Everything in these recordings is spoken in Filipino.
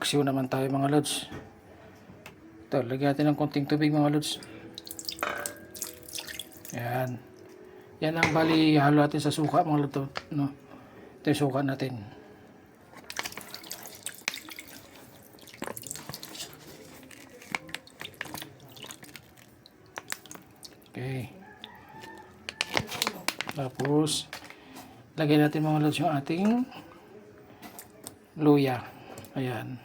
paksiw naman tayo mga lods. Ito, lagyan natin ng konting tubig mga lods. Yan. Yan ang bali halo natin sa suka mga lods. No? Ito yung suka natin. Okay. Tapos, lagyan natin mga lods yung ating luya. Ayan.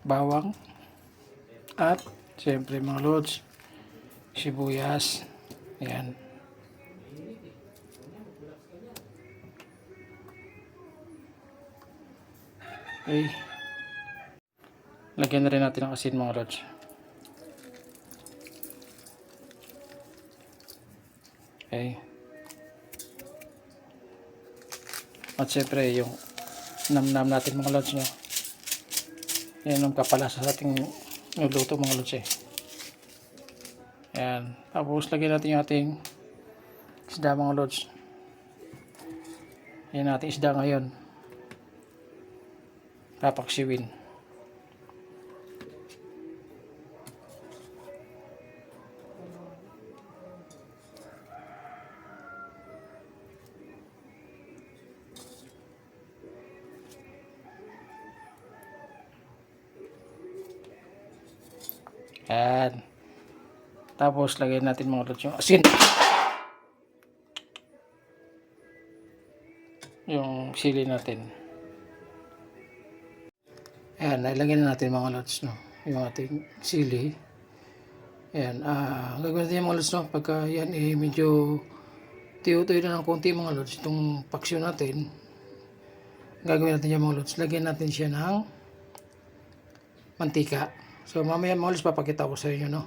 Bawang. At, siyempre mga lods, sibuyas. Ayan. Okay. Lagyan na rin natin ng asin mga lods. Okay. At syempre yung namnam natin mga lods nyo. Yan ang kapalasa sa ating nuluto mga lods eh. Yan. Tapos lagyan natin yung ating isda mga lods. Yan natin isda ngayon. Papaksiwin. Yan. Tapos lagyan natin mga lods yung asin. Yung sili natin. Ayan, nilagyan na natin mga lods, no? Yung ating sili. Ayan, gagawin natin yung mga lods, no? Pagka yan medyo tiyo-tiyo na ng konti mga lods, itong paksyo natin, gagawin natin yung mga lods. Lagyan natin siya ng mantika. So mamaya mga lods, papakita ko sa inyo, no?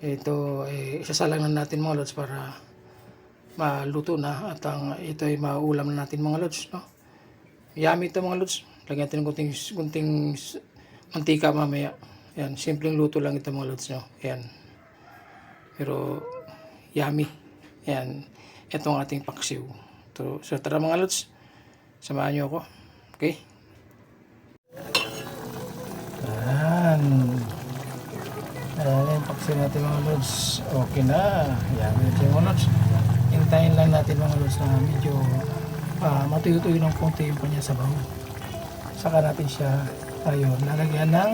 Ito, isasalang na natin mga lods para maluto na at ito ay maulam na natin mga lods, no? Yummy ito mga lods. Lagyan natin ng kunting mantika mamaya. Yan, simpleng luto lang ito mga lods, no? Yan. Pero yummy. Yan. Ito ang ating paksiw. So tara mga lods, samahan nyo ako. Okay? Yan. Ayan yung paksiw natin mga lods. Okay na. Yummy ito mga lods. Hintayin lang natin mga lods na medyo matuyo-tuyo ng konti yung kanya sabaw. Saka natin siya ayun, lalagyan ng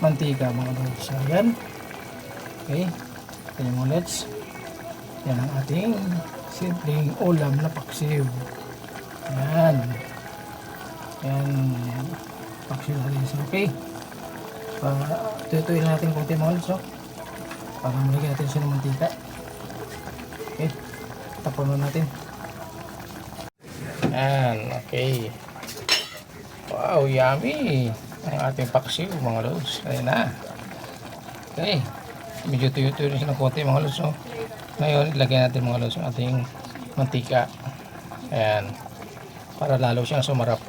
mantika mga lods. Ayan. Okay. Ayan mga lods. Yan ang ating simpleng ulam na paksiw. Ayan. Ayan. Paksiw natin. Okay. Tutuin natin konti mga lods. Para malagyan natin siya ng mantika. Okay. Tapon na natin. Ayan. Okay. Wow, yummy! Ang ating paksiw mga lods. Ayan na. Okay. Medyo tuyo-tuyo rin siya ng konti mga lods. Ngayon, ilagay natin mga lods yung ating mantika. Ayan. Para lalo siyang sumarap.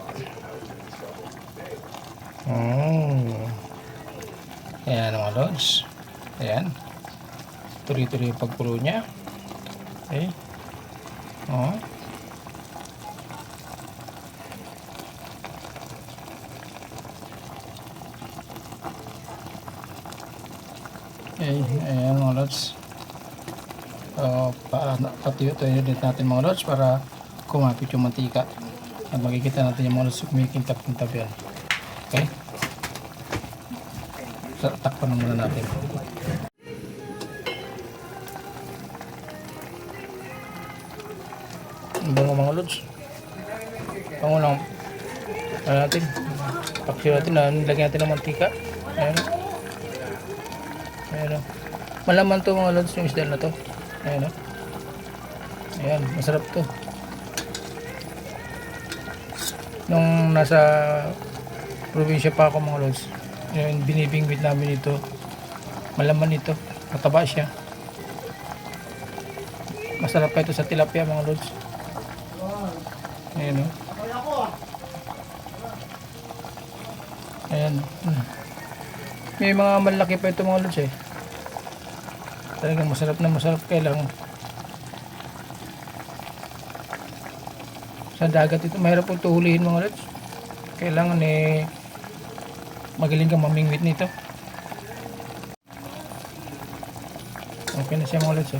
Ayan mga lods. Ayan. Tuloy-tuloy yung pagkulo niya. Okay. Oh. Okay, ayan mga lods. Patiyo-tayo din natin mga lods para kumapit yung mantika. At makikita natin yung mga lods kumikintap-kintap yan. Okay? So, takpan muna natin. Ang bango mga lods. Bango lang. Ano natin? Paksiw natin. Lagyan natin ng mantika. Ayan. Ayan o. Malaman to mga lods yung isda na to. Ayan o. Ayan. Masarap to. Nung nasa probinsya pa ako mga lods, yung binibingwit namin ito. Malaman ito. Mataba siya. Masarap pa ito sa tilapia mga lods. Ayan o. Ayan. May mga malaki pa ito mga lods eh. Talagang masarap na masarap. Kailang Sa dagat ito, mahirap po ito hulihin mga lods. Kailangan magaling kang mamingwit nito. Okay na siya mga lods.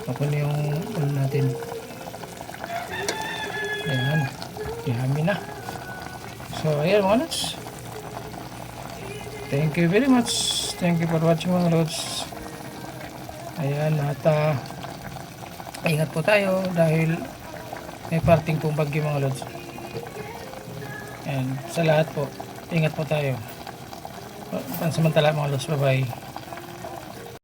Okay na yung ulo natin. Ayan. Yummy na. So, ayan mga lods. Thank you very much. Thank you for watching mga lods. Ayan, at ingat po tayo dahil may parting pong bagyo mga lods. And sa lahat po, ingat po tayo. Pansamantala mga lods. Bye bye.